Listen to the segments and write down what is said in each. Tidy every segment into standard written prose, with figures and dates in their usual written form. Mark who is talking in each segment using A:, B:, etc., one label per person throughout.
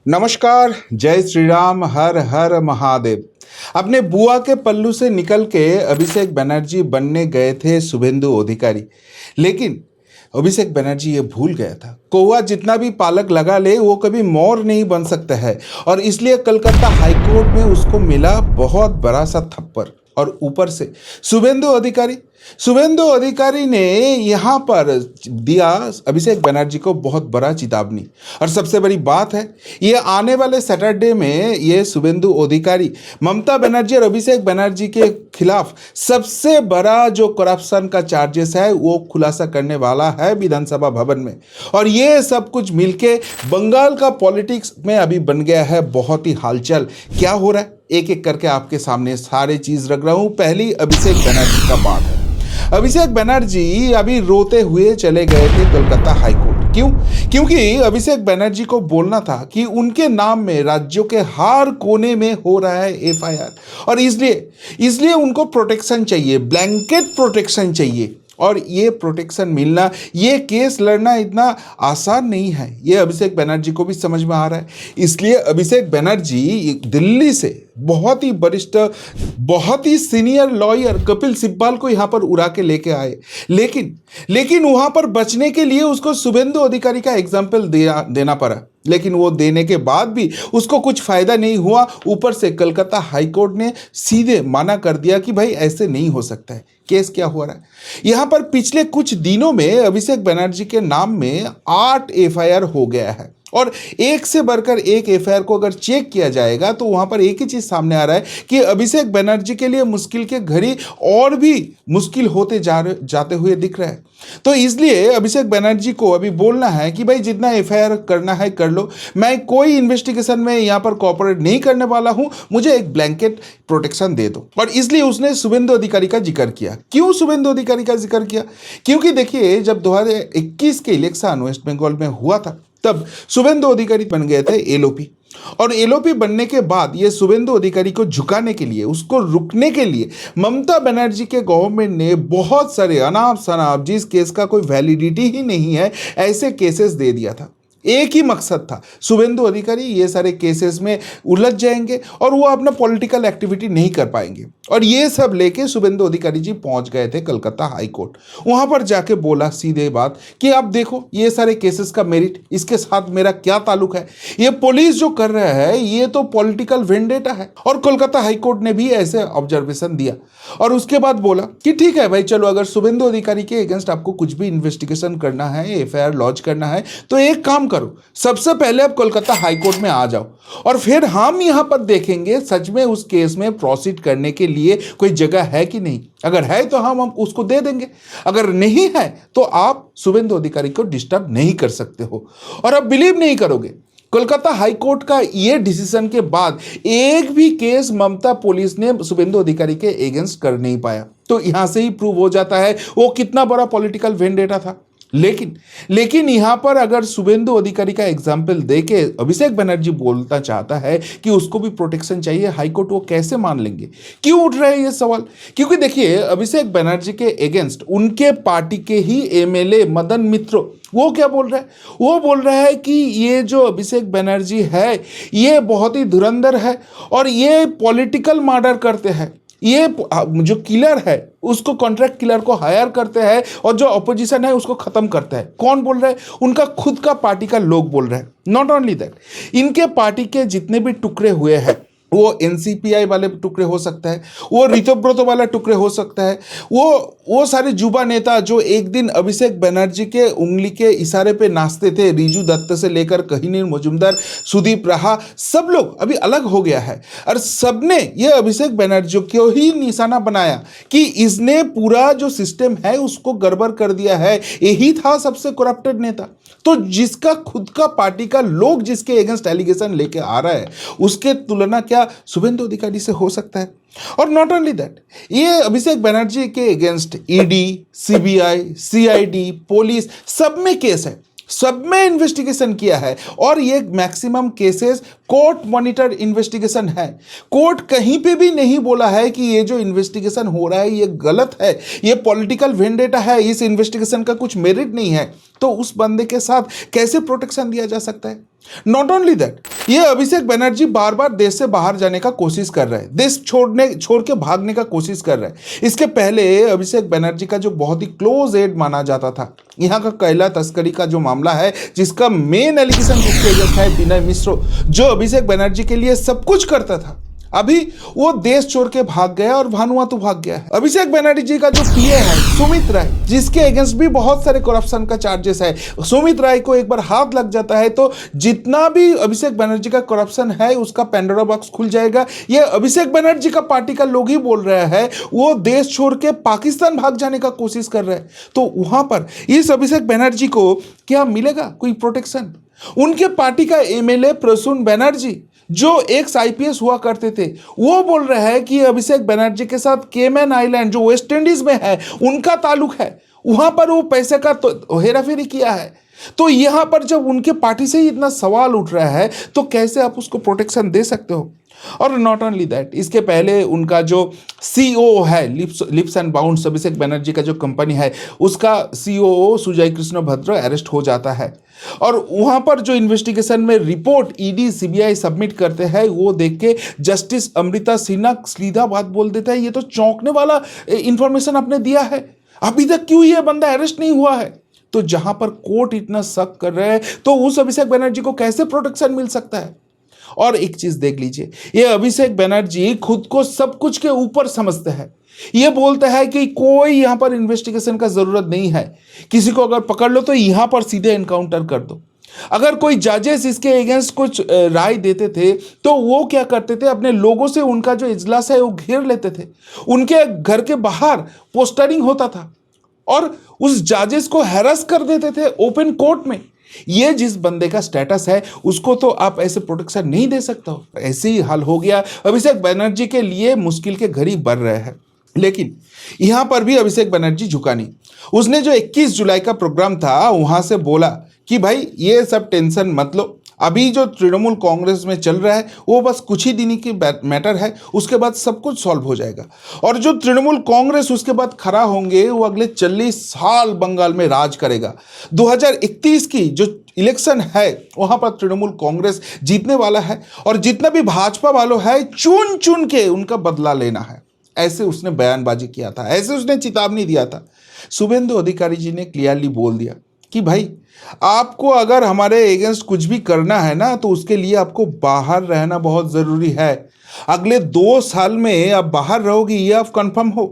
A: नमस्कार, जय श्री राम, हर हर महादेव। अपने बुआ के पल्लू से निकल के अभिषेक बनर्जी बनने गए थे शुभेंदु अधिकारी, लेकिन अभिषेक बनर्जी ये भूल गया था कौवा जितना भी पालक लगा ले वो कभी मोर नहीं बन सकता है। और इसलिए कलकत्ता हाईकोर्ट में उसको मिला बहुत बड़ा सा थप्पड़। और ऊपर से शुभेंदु अधिकारी ने यहाँ पर दिया अभिषेक बनर्जी को बहुत बड़ा चेतावनी। और सबसे बड़ी बात है, ये आने वाले सैटरडे में ये शुभेंदु अधिकारी ममता बनर्जी और अभिषेक बनर्जी के खिलाफ सबसे बड़ा जो करप्शन का चार्जेस है वो खुलासा करने वाला है विधानसभा भवन में। और ये सब कुछ मिलके बंगाल का पॉलिटिक्स में अभी बन गया है बहुत ही हलचल। क्या हो रहा है एक एक करके आपके सामने सारे चीज रख रहा हूं। पहली अभिषेक बनर्जी का बात है। अभिषेक बनर्जी अभी रोते हुए चले गए थे कलकत्ता हाईकोर्ट। क्यों? क्योंकि अभिषेक बनर्जी को बोलना था कि उनके नाम में राज्यों के हर कोने में हो रहा है एफआईआर, और इसलिए उनको प्रोटेक्शन चाहिए, ब्लैंकेट प्रोटेक्शन चाहिए। और ये प्रोटेक्शन मिलना, ये केस लड़ना इतना आसान नहीं है, ये अभिषेक बनर्जी को भी समझ में आ रहा है। इसलिए अभिषेक बनर्जी दिल्ली से बहुत ही वरिष्ठ, बहुत ही सीनियर लॉयर कपिल सिब्बाल को यहाँ पर उड़ा के लेके आए। लेकिन वहाँ पर बचने के लिए उसको शुभेंदु अधिकारी का एग्जाम्पल देना पड़ा। लेकिन वो देने के बाद भी उसको कुछ फायदा नहीं हुआ। ऊपर से कलकत्ता हाईकोर्ट ने सीधे मना कर दिया कि भाई ऐसे नहीं हो सकता है। केस क्या हो रहा है यहाँ पर, पिछले कुछ दिनों में अभिषेक बनर्जी के नाम में 8 एफआईआर हो गया है। और एक से बढ़कर एक एफआईआर को अगर चेक किया जाएगा तो वहां पर एक ही चीज सामने आ रहा है कि अभिषेक बनर्जी के लिए मुश्किल के घड़ी और भी मुश्किल होते जाते हुए दिख रहा है। तो इसलिए अभिषेक बनर्जी को अभी बोलना है कि भाई जितना एफआईआर करना है कर लो, मैं कोई इन्वेस्टिगेशन में यहाँ पर कोऑपरेट नहीं करने वाला हूँ, मुझे एक ब्लैंकेट प्रोटेक्शन दे दो। और इसलिए उसने शुभेंदु अधिकारी का जिक्र किया। क्यों शुभेंदु अधिकारी का जिक्र किया? क्योंकि देखिए, जब 2021 के इलेक्शन वेस्ट बंगाल में हुआ था तब शुभेंदु अधिकारी बन गए थे एलओपी। और एलओपी बनने के बाद ये शुभेंदु अधिकारी को झुकाने के लिए, उसको रुकने के लिए ममता बनर्जी के गवर्नमेंट ने बहुत सारे अनाप शनाप, जिस केस का कोई वैलिडिटी ही नहीं है, ऐसे केसेस दे दिया था। एक ही मकसद था, शुभेंदु अधिकारी ये सारे केसेस में उलझ जाएंगे और वो अपना पॉलिटिकल एक्टिविटी नहीं कर पाएंगे। और ये सब लेके शुभेंदु अधिकारी जी पहुंच गए थे कलकत्ता हाईकोर्ट। वहां पर जाके बोला सीधे बात कि आप देखो ये सारे केसेस का मेरिट, इसके साथ मेरा क्या ताल्लुक है, ये पुलिस जो कर रहा है ये तो पॉलिटिकल वेंडेटा है। और कोलकाता हाईकोर्ट ने भी ऐसे ऑब्जर्वेशन दिया। और उसके बाद बोला कि ठीक है भाई, चलो अगर शुभेंदु अधिकारी के अगेंस्ट आपको कुछ भी इन्वेस्टिगेशन करना है, एफआईआर लॉन्च करना है, तो एक काम करो, सबसे पहले आप कोलकाता हाईकोर्ट में आ जाओ और फिर हम यहां पर देखेंगे सच में उस केस में प्रोसीड करने के लिए कोई जगह है कि नहीं। अगर है तो हम उसको दे देंगे, अगर नहीं है तो आप शुभेंदु अधिकारी को डिस्टर्ब नहीं कर सकते हो। और आप बिलीव नहीं करोगे, कोलकाता हाईकोर्ट का ये डिसीजन के बाद एक भी केस ममता पुलिस ने शुभेंदु अधिकारी के अगेंस्ट कर नहीं पाया। तो यहां से ही प्रूव हो जाता है वो कितना बड़ा पॉलिटिकल वेंडेटा था। लेकिन यहां पर अगर शुभेंदु अधिकारी का एग्जाम्पल देके अभिषेक बनर्जी बोलना चाहता है कि उसको भी प्रोटेक्शन चाहिए, हाईकोर्ट वो कैसे मान लेंगे? क्यों उठ रहे हैं ये सवाल? क्योंकि देखिए, अभिषेक बनर्जी के अगेंस्ट उनके पार्टी के ही एमएलए मदन मित्र वो क्या बोल रहा है? वो बोल रहा है कि ये जो अभिषेक बनर्जी है ये बहुत ही धुरंधर है और ये पॉलिटिकल मर्डर करते हैं। ये जो किलर है उसको, कॉन्ट्रैक्ट किलर को हायर करते हैं और जो अपोजिशन है उसको खत्म करता है। कौन बोल रहा है? उनका खुद का पार्टी का लोग बोल रहे हैं। नॉट ओनली दैट, इनके पार्टी के जितने भी टुकड़े हुए हैं, वो एनसीपीआई वाले टुकड़े हो सकता है, वो ऋतव्रत वाला टुकड़े हो सकता है, वो सारे युवा नेता जो एक दिन अभिषेक बनर्जी के उंगली के इशारे पे नाचते थे, रिजू दत्त से लेकर कहिनीर मजुमदार, सुदीप रहा, सब लोग अभी अलग हो गया है। और सबने ये अभिषेक बनर्जी को ही निशाना बनाया कि इसने पूरा जो सिस्टम है उसको गड़बड़ कर दिया है, यही था सबसे करप्टेड नेता। तो जिसका खुद का पार्टी का लोग जिसके अगेंस्ट एलिगेशन लेके आ रहा है, उसके तुलना क्या शुभेंदु अधिकारी से हो सकता है? और नॉट ओनली दैट, ये अभिषेक बनर्जी के against ED, CBI, CID, police सब में केस है, सब में इन्वेस्टिगेशन किया है। और ये maximum cases court monitor investigation है। कोर्ट कहीं पे भी नहीं बोला है कि ये जो इन्वेस्टिगेशन हो रहा है ये गलत है, ये पॉलिटिकल वेंडेटा है, इस इन्वेस्टिगेशन का कुछ मेरिट नहीं है। तो उस बंदे के साथ कैसे प्रोटेक्शन दिया जा सकता है? नॉट ओनली दैट, ये अभिषेक बनर्जी बार बार देश से बाहर जाने का कोशिश कर रहा है, देश छोड़ के भागने का कोशिश कर रहा है। इसके पहले अभिषेक बनर्जी का जो बहुत ही क्लोज एड माना जाता था, यहाँ का कोयला तस्करी का जो मामला है, जिसका मेन एलिगेशन जिसके अगेंस्ट है विनय मिश्रा, जो अभिषेक बनर्जी के लिए सब कुछ करता था, अभी वो देश छोड़ के भाग गया और भानुआतु भाग गया है। अभिषेक बनर्जी का जो पीए है सुमित राय, जिसके अगेंस्ट भी बहुत सारे करप्शन का चार्जेस है, सुमित राय को एक बार हाथ लग जाता है तो जितना भी अभिषेक बनर्जी का करप्शन है उसका पेंडोरा बॉक्स खुल जाएगा। ये अभिषेक बनर्जी का पार्टी का लोग ही बोल रहा है, वो देश छोड़ के पाकिस्तान भाग जाने का कोशिश कर रहा है। तो वहां पर इस अभिषेक बनर्जी को क्या मिलेगा कोई प्रोटेक्शन? उनके पार्टी का एमएलए प्रसून बनर्जी जो एक्स आईपीएस हुआ करते थे, वो बोल रहे हैं कि अभिषेक बनर्जी के साथ केमैन आइलैंड जो वेस्ट इंडीज में है उनका ताल्लुक है, वहां पर वो पैसे का तो हेराफेरी किया है। तो यहां पर जब उनके पार्टी से ही इतना सवाल उठ रहा है तो कैसे आप उसको प्रोटेक्शन दे सकते हो? और नॉट ओनली दैट, इसके पहले उनका जो सीईओ है lips and bounds, Abhishek Banerjee का जो कंपनी है, उसका सीईओ सुजय कृष्ण भद्र अरेस्ट हो जाता है। और वहां पर जो इन्वेस्टिगेशन में रिपोर्ट ईडी सीबीआई सबमिट करते हैं, वो देख के जस्टिस अमृता सिन्हा सीधा बात बोल देता है, ये तो चौंकने वाला इंफॉर्मेशन आपने दिया है, अभी तक क्यों ये बंदा अरेस्ट नहीं हुआ है? तो जहां पर कोर्ट इतना शक कर रहा है तो उस अभिषेक बनर्जी को कैसे प्रोटेक्शन मिल सकता है? और एक चीज देख लीजिए, ये अभिषेक बनर्जी खुद को सब कुछ के ऊपर समझते हैं। ये बोलता है कि कोई यहां पर इन्वेस्टिगेशन का जरूरत नहीं है, किसी को अगर पकड़ लो तो यहां पर सीधे एनकाउंटर कर दो। अगर कोई जजेस इसके अगेंस्ट कुछ राय देते थे तो वो क्या करते थे, अपने लोगों से उनका जो इजलास है वो घेर लेते थे, उनके घर के बाहर पोस्टरिंग होता था और उस जजेस को हैरेस कर देते थे ओपन कोर्ट में। ये जिस बंदे का स्टेटस है उसको तो आप ऐसे प्रोटेक्शन नहीं दे सकते हो। ऐसे ही हाल हो गया, अभिषेक बनर्जी के लिए मुश्किल के घड़ी बढ़ रहे हैं। लेकिन यहां पर भी अभिषेक बनर्जी झुका नहीं। उसने जो 21 जुलाई का प्रोग्राम था वहां से बोला कि भाई ये सब टेंशन मत लो, अभी जो तृणमूल कांग्रेस में चल रहा है वो बस कुछ ही दिन की मैटर है, उसके बाद सब कुछ सॉल्व हो जाएगा। और जो तृणमूल कांग्रेस उसके बाद खड़ा होंगे वो अगले 40 साल बंगाल में राज करेगा। 2031 की जो इलेक्शन है वहां पर तृणमूल कांग्रेस जीतने वाला है और जितना भी भाजपा वालों है चुन चुन के उनका बदला लेना है। ऐसे उसने बयानबाजी किया था, ऐसे उसने चेतावनी दिया था। शुभेंदु अधिकारी जी ने क्लियरली बोल दिया कि भाई आपको अगर हमारे अगेंस्ट कुछ भी करना है ना तो उसके लिए आपको बाहर रहना बहुत जरूरी है। अगले 2 साल में आप बाहर रहोगे ये आप कंफर्म हो।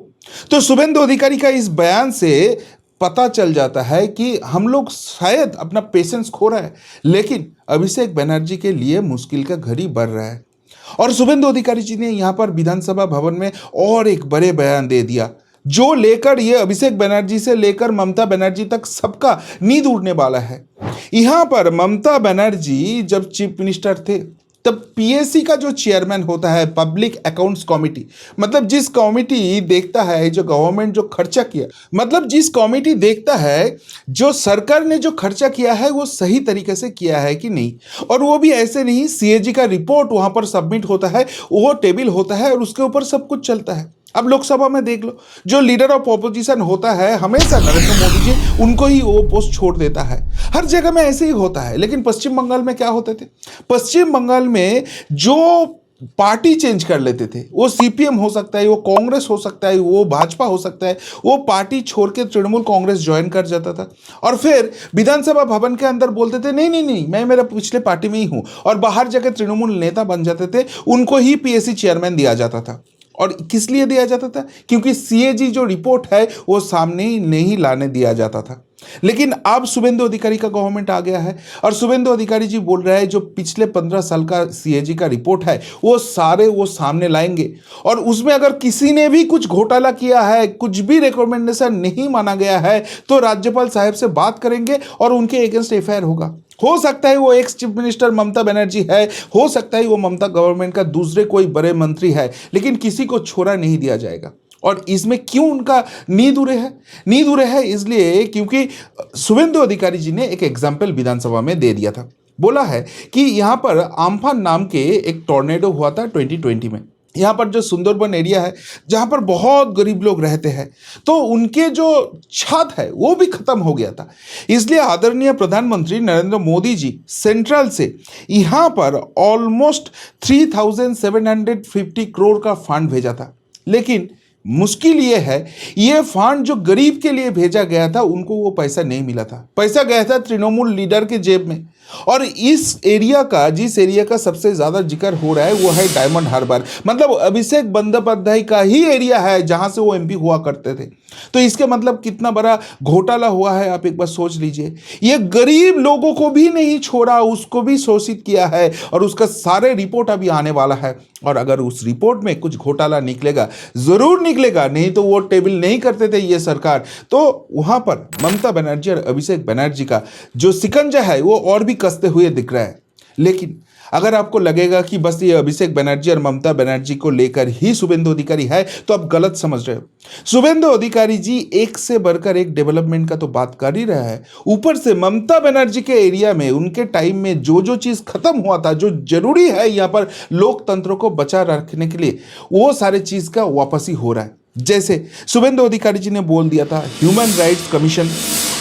A: तो शुभेंदु अधिकारी का इस बयान से पता चल जाता है कि हम लोग शायद अपना पेशेंस खो रहा है, लेकिन अभिषेक बनर्जी के लिए मुश्किल का घड़ी बढ़ रहा है। और शुभेंदु अधिकारी जी ने यहां पर विधानसभा भवन में और एक बड़े बयान दे दिया, जो लेकर ये अभिषेक बनर्जी से लेकर ममता बनर्जी तक सबका नींद उड़ने वाला है। यहां पर ममता बनर्जी जब चीफ मिनिस्टर थे तब पीएससी का जो चेयरमैन होता है, पब्लिक अकाउंट्स कमेटी, मतलब जिस कमेटी देखता है जो गवर्नमेंट जो खर्चा किया, मतलब जिस कमेटी देखता है जो सरकार ने जो खर्चा किया है वो सही तरीके से किया है कि नहीं। और वो भी ऐसे नहीं, सीएजी का रिपोर्ट वहां पर सबमिट होता है, वो टेबल होता है और उसके ऊपर सब कुछ चलता है। अब लोकसभा में देख लो, जो लीडर ऑफ ऑपोजिशन होता है हमेशा नरेंद्र मोदी जी उनको ही वो पोस्ट छोड़ देता है। हर जगह में ऐसे ही होता है। लेकिन पश्चिम बंगाल में क्या होते थे, पश्चिम बंगाल में जो पार्टी चेंज कर लेते थे, वो सीपीएम हो सकता है, वो कांग्रेस हो सकता है, वो भाजपा हो सकता है, वो पार्टी छोड़ के तृणमूल कांग्रेस ज्वाइन कर जाता था और फिर विधानसभा भवन के अंदर बोलते थे नहीं नहीं नहीं मैं मेरा पिछले पार्टी में ही हूं, और बाहर जाकर तृणमूल नेता बन जाते थे, उनको ही पीएससी चेयरमैन दिया जाता था। और किस लिए दिया जाता था? क्योंकि सीएजी जो रिपोर्ट है वो सामने नहीं लाने दिया जाता था। लेकिन अब शुभेंदु अधिकारी का गवर्नमेंट आ गया है और शुभेंदु अधिकारी जी बोल रहे हैं जो पिछले 15 साल का सीएजी का रिपोर्ट है वो सारे वो सामने लाएंगे, और उसमें अगर किसी ने भी कुछ घोटाला किया है, कुछ भी रिकमेंडेशन नहीं माना गया है, तो राज्यपाल साहब से बात करेंगे और उनके अगेंस्ट एफआईआर होगा। हो सकता है वो ex chief minister Mamata Banerjee है, हो सकता है वो ममता गवर्नमेंट का दूसरे कोई बड़े मंत्री है, लेकिन किसी को छोड़ा नहीं दिया जाएगा। और इसमें क्यों उनका नींद उड़े है? नींद उड़े है इसलिए क्योंकि शुभेंदु अधिकारी जी ने एक एग्जाम्पल विधानसभा में दे दिया था। बोला है कि यहाँ पर आम्फान नाम के एक टॉर्नेडो हुआ था 2020 में। यहाँ पर जो सुंदरबन एरिया है जहाँ पर बहुत गरीब लोग रहते हैं, तो उनके जो छत है वो भी खत्म हो गया था। इसलिए आदरणीय प्रधानमंत्री नरेंद्र मोदी जी सेंट्रल से यहाँ पर ऑलमोस्ट 3750 करोड़ का फंड भेजा था। लेकिन मुश्किल ये है, ये फंड जो गरीब के लिए भेजा गया था उनको वो पैसा नहीं मिला था। पैसा गया था तृणमूल लीडर के जेब में। और इस एरिया का, जिस एरिया का सबसे ज्यादा जिक्र हो रहा है वो है डायमंड हार्बर, मतलब अभिषेक बंदोपाध्याय का ही एरिया है जहां से वो एमपी हुआ करते थे। तो इसके मतलब कितना बड़ा घोटाला हुआ है आप एक बार सोच लीजिए। ये गरीब लोगों को भी नहीं छोड़ा, उसको भी शोषित किया है और उसका सारे रिपोर्ट अभी आने वाला है। और अगर उस रिपोर्ट में कुछ घोटाला निकलेगा, जरूर निकलेगा, नहीं तो वो टेबल नहीं करते थे ये सरकार। तो वहां पर ममता बनर्जी और अभिषेक बनर्जी का जो शिकंजा है वो और भी कसते हुए दिख रहा है। लेकिन अगर आपको लगेगा कि बस ये अभिषेक बनर्जी और ममता बनर्जी को लेकर ही शुभेंदु अधिकारी है, तो आप गलत समझ रहे हो। शुभेंदु अधिकारी जी एक से बढ़कर एक डेवलपमेंट का तो बात कर ही रहा है, ऊपर से ममता बनर्जी के एरिया में उनके टाइम में जो जो चीज खत्म हुआ था, जो जरूरी है यहाँ पर लोकतंत्र को बचा रखने के लिए, वो सारे चीज का वापसी हो रहा है। जैसे शुभेंदु अधिकारी जी ने बोल दिया था, human rights commission,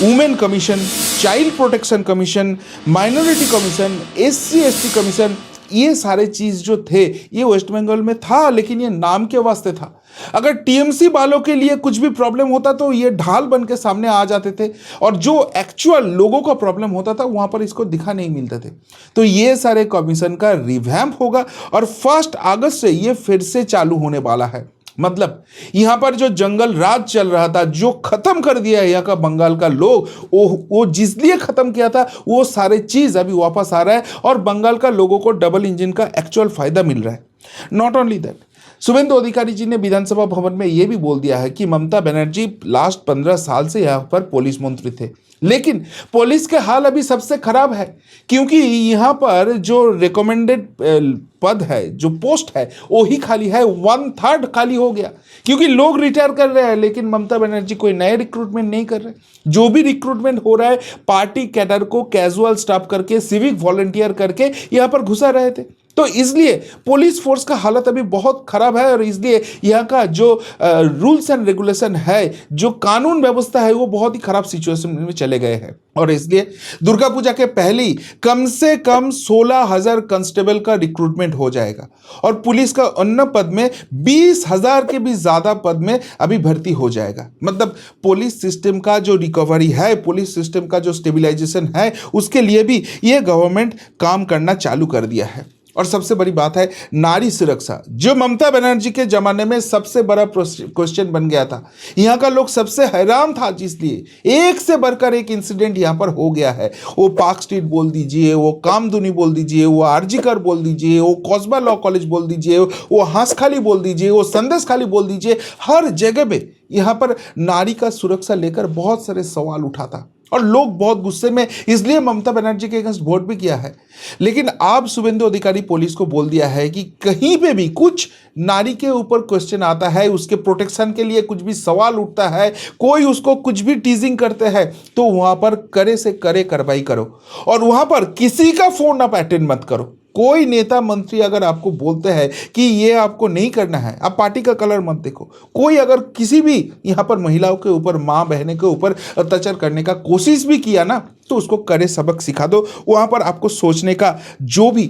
A: women commission, child protection commission, minority commission, SC ST commission, ये सारे चीज जो थे ये वेस्ट बंगाल में था, लेकिन ये नाम के वास्ते था। अगर टीएमसी वालों के लिए कुछ भी प्रॉब्लम होता तो ये ढाल बन के सामने आ जाते थे, और जो एक्चुअल लोगों का प्रॉब्लम होता था वहां पर इसको दिखा नहीं मिलते थे। तो ये सारे कमीशन का रिवैम्प होगा और 1 अगस्त से ये फिर से चालू होने वाला है। मतलब यहां पर जो जंगल राज चल रहा था, जो खत्म कर दिया है यहाँ का बंगाल का लोग, वो जिस लिए खत्म किया था वो सारे चीज अभी वापस आ रहा है और बंगाल का लोगों को डबल इंजन का एक्चुअल फायदा मिल रहा है। नॉट ओनली दैट, शुभेंदु अधिकारी जी ने विधानसभा भवन में यह भी बोल दिया है कि ममता बनर्जी लास्ट 15 साल से यहाँ पर पुलिस मंत्री थे, लेकिन पुलिस के हाल अभी सबसे खराब है, क्योंकि यहाँ पर जो रिकमेंडेड पद है, जो पोस्ट है, वो ही खाली है, 1/3 खाली हो गया, क्योंकि लोग रिटायर कर रहे हैं, लेकिन ममता बनर्जी कोई नए रिक्रूटमेंट नहीं कर रहे। जो भी रिक्रूटमेंट हो रहा है, पार्टी कैडर को कैजुअल स्टाफ करके, सिविक वॉलंटियर करके यहाँ पर घुसा रहे थे। तो इसलिए पुलिस फोर्स का हालत अभी बहुत खराब है, और इसलिए यहाँ का जो रूल्स एंड रेगुलेशन है, जो कानून व्यवस्था है, वो बहुत ही खराब सिचुएशन में चले गए हैं। और इसलिए दुर्गा पूजा के पहले ही कम से कम 16,000 कांस्टेबल का रिक्रूटमेंट हो जाएगा, और पुलिस का अन्य पद में 20,000 के भी ज्यादा पद में अभी भर्ती हो जाएगा। मतलब पुलिस सिस्टम का जो रिकवरी है, पुलिस सिस्टम का जो स्टेबिलाइजेशन है, उसके लिए भी ये गवर्नमेंट काम करना चालू कर दिया है। और सबसे बड़ी बात है नारी सुरक्षा, जो ममता बनर्जी के जमाने में सबसे बड़ा क्वेश्चन बन गया था। यहाँ का लोग सबसे हैरान था, जिसलिए एक से बढ़कर एक इंसिडेंट यहाँ पर हो गया है। वो पार्क स्ट्रीट बोल दीजिए, वो कामधुनी बोल दीजिए, वो आरजीकर बोल दीजिए, वो कस्बा लॉ कॉलेज बोल दीजिए, वो हंसखाली बोल दीजिए, वो संदेश खाली बोल दीजिए, हर जगह पे यहाँ पर नारी का सुरक्षा लेकर बहुत सारे सवाल उठा था, और लोग बहुत गुस्से में इसलिए ममता बनर्जी के अगेंस्ट वोट भी किया है। लेकिन अब शुभेंदु अधिकारी पुलिस को बोल दिया है कि कहीं पे भी कुछ नारी के ऊपर क्वेश्चन आता है, उसके प्रोटेक्शन के लिए कुछ भी सवाल उठता है, कोई उसको कुछ भी टीजिंग करते हैं, तो वहां पर करे से करे कार्रवाई करो, और वहां पर किसी का फोन आप अटेंड मत करो। कोई नेता मंत्री अगर आपको बोलते हैं कि ये आपको नहीं करना है, आप पार्टी का कलर मत देखो। कोई अगर किसी भी यहाँ पर महिलाओं के ऊपर, माँ बहने के ऊपर अत्याचार करने का कोशिश भी किया ना, तो उसको करे सबक सिखा दो। वहाँ पर आपको सोचने का जो भी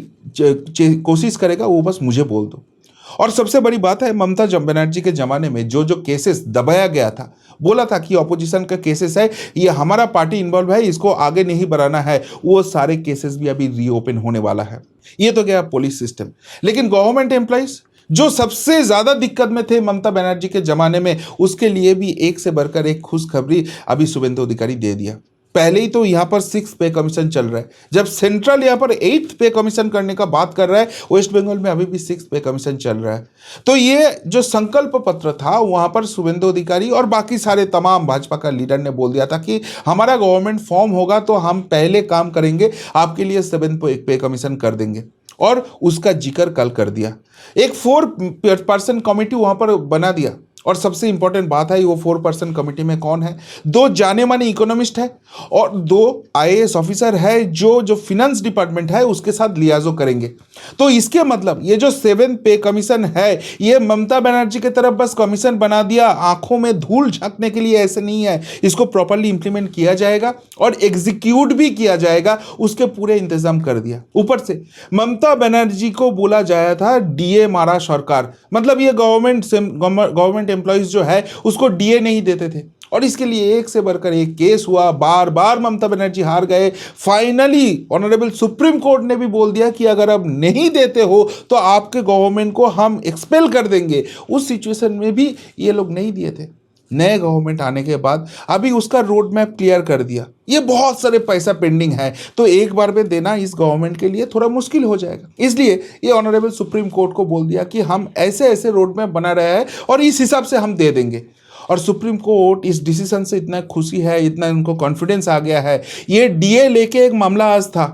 A: कोशिश करेगा वो बस मुझे बोल दो। और सबसे बड़ी बात है, ममता बनर्जी के ज़माने में जो जो केसेस दबाया गया था, बोला था कि ऑपोजिशन का केसेस है, ये हमारा पार्टी इन्वॉल्व है, इसको आगे नहीं बढ़ाना है, वो सारे केसेस भी अभी रीओपन होने वाला है। ये तो गया पुलिस सिस्टम। लेकिन गवर्नमेंट एम्प्लॉइज जो सबसे ज्यादा दिक्कत में थे ममता बनर्जी के जमाने में, उसके लिए भी एक से बढ़कर एक खुशखबरी अभी शुभेंदु अधिकारी दे दिया। पहले ही तो यहाँ पर 6 पे कमीशन चल रहा है, जब सेंट्रल यहाँ पर 8 पे कमीशन करने का बात कर रहा है, वेस्ट बंगाल में अभी भी 6 पे कमीशन चल रहा है। तो ये जो संकल्प पत्र था, वहाँ पर शुभेंदु अधिकारी और बाकी सारे तमाम भाजपा का लीडर ने बोल दिया था कि हमारा गवर्नमेंट फॉर्म होगा तो हम पहले काम करेंगे, आपके लिए 7 पे कमीशन कर देंगे, और उसका जिक्र कल कर दिया। एक 4 पर्सन कमेटी वहाँ पर बना दिया, और सबसे इंपॉर्टेंट बात है, वो 4 पर्सन कमेटी में कौन है? 2 जाने माने इकोनॉमिस्ट है और 2 आईएएस ऑफिसर है जो जो फिनेंस डिपार्टमेंट है उसके साथ लियाजो करेंगे। तो इसके मतलब ये जो 7th पे कमीशन है, ये ममता बनर्जी की तरफ बस कमीशन बना दिया आंखों में धूल झोंकने के लिए, ऐसे नहीं है। इसको प्रॉपर्ली इंप्लीमेंट किया जाएगा और एग्जीक्यूट भी किया जाएगा, उसके पूरे इंतजाम कर दिया। ऊपर से ममता बनर्जी को बोला जाया था डीए मारा सरकार, मतलब ये गवर्नमेंट एम्प्लॉइज जो है उसको डीए नहीं देते थे, और इसके लिए एक से बढ़कर एक केस हुआ। बार बार ममता बनर्जी हार गए। फाइनली ऑनरेबल सुप्रीम कोर्ट ने भी बोल दिया कि अगर अब नहीं देते हो तो आपके गवर्नमेंट को हम एक्सपेल कर देंगे। उस सिचुएशन में भी ये लोग नहीं दिए थे। नए गवर्नमेंट आने के बाद अभी उसका रोड मैप क्लियर कर दिया। ये बहुत सारे पैसा पेंडिंग है, तो एक बार में देना इस गवर्नमेंट के लिए थोड़ा मुश्किल हो जाएगा। इसलिए ये ऑनरेबल सुप्रीम कोर्ट को बोल दिया कि हम ऐसे ऐसे रोड मैप बना रहे हैं और इस हिसाब से हम दे देंगे। और सुप्रीम कोर्ट इस डिसीजन से इतना खुशी है, इतना उनको कॉन्फिडेंस आ गया है। ये डीए लेके एक मामला आज था,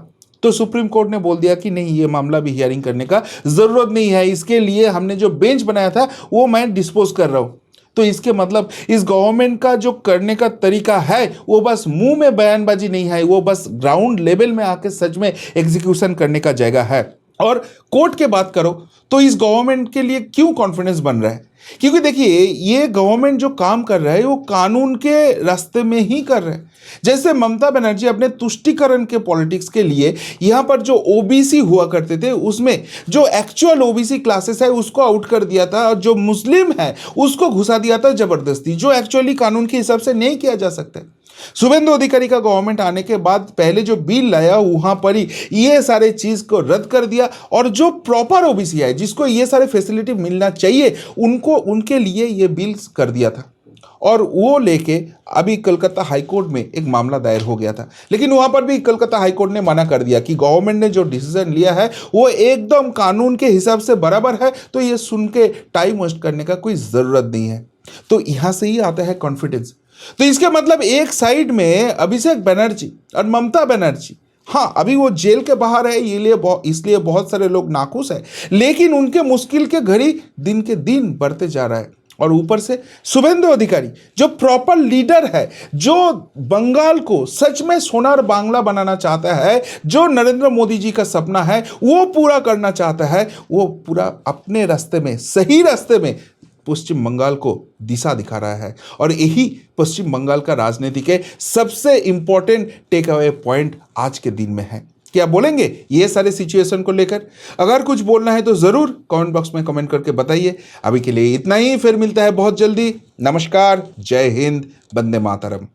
A: तो सुप्रीम कोर्ट ने बोल दिया कि नहीं, ये मामला भी हियरिंग करने का ज़रूरत नहीं है, इसके लिए हमने जो बेंच बनाया था वो मैं डिस्पोज कर रहा हूँ। तो इसके मतलब इस गवर्नमेंट का जो करने का तरीका है वो बस मुंह में बयानबाजी नहीं है, वो बस ग्राउंड लेवल में आके सच में एग्जीक्यूशन करने का जगह है। और कोर्ट के बात करो तो इस गवर्नमेंट के लिए क्यों कॉन्फिडेंस बन रहा है? क्योंकि देखिए, ये गवर्नमेंट जो काम कर रहा है वो कानून के रास्ते में ही कर रहा है। जैसे ममता बनर्जी अपने तुष्टीकरण के पॉलिटिक्स के लिए यहाँ पर जो ओबीसी हुआ करते थे उसमें जो एक्चुअल ओबीसी क्लासेस है उसको आउट कर दिया था, और जो मुस्लिम है उसको घुसा दिया था जबरदस्ती, जो एक्चुअली कानून के हिसाब से नहीं किया जा सकता। शुभेंदु अधिकारी का गवर्नमेंट आने के बाद पहले जो बिल लाया वहां पर ही ये सारे चीज को रद्द कर दिया, और जो प्रॉपर ओबीसी है जिसको ये सारे फैसिलिटी मिलना चाहिए उनको, उनके लिए ये बिल कर दिया था। और वो लेके अभी कलकत्ता हाईकोर्ट में एक मामला दायर हो गया था, लेकिन वहां पर भी कलकत्ता हाईकोर्ट ने मना कर दिया कि गवर्नमेंट ने जो डिसीजन लिया है वो एकदम कानून के हिसाब से बराबर है, तो ये सुन के टाइम वेस्ट करने का कोई ज़रूरत नहीं है। तो यहाँ से ही आता है कॉन्फिडेंस। तो इसके मतलब एक साइड में अभिषेक बनर्जी और ममता बनर्जी, हाँ अभी वो जेल के बाहर है, इसलिए बहुत सारे लोग नाखुश है, लेकिन उनके मुश्किल के घड़ी दिन के दिन बढ़ते जा रहा है। और ऊपर से शुभेंदु अधिकारी जो प्रॉपर लीडर है, जो बंगाल को सच में सोनार बांग्ला बनाना चाहता है, जो नरेंद्र मोदी जी का सपना है वो पूरा करना चाहता है, वो पूरा अपने रास्ते में, सही रास्ते में पश्चिम बंगाल को दिशा दिखा रहा है। और यही पश्चिम बंगाल का राजनीति के सबसे इंपॉर्टेंट टेक अवे पॉइंट आज के दिन में है। क्या बोलेंगे ये सारे सिचुएशन को लेकर? अगर कुछ बोलना है तो ज़रूर कमेंट बॉक्स में कमेंट करके बताइए। अभी के लिए इतना ही, फिर मिलता है बहुत जल्दी। नमस्कार, जय हिंद, वंदे मातरम।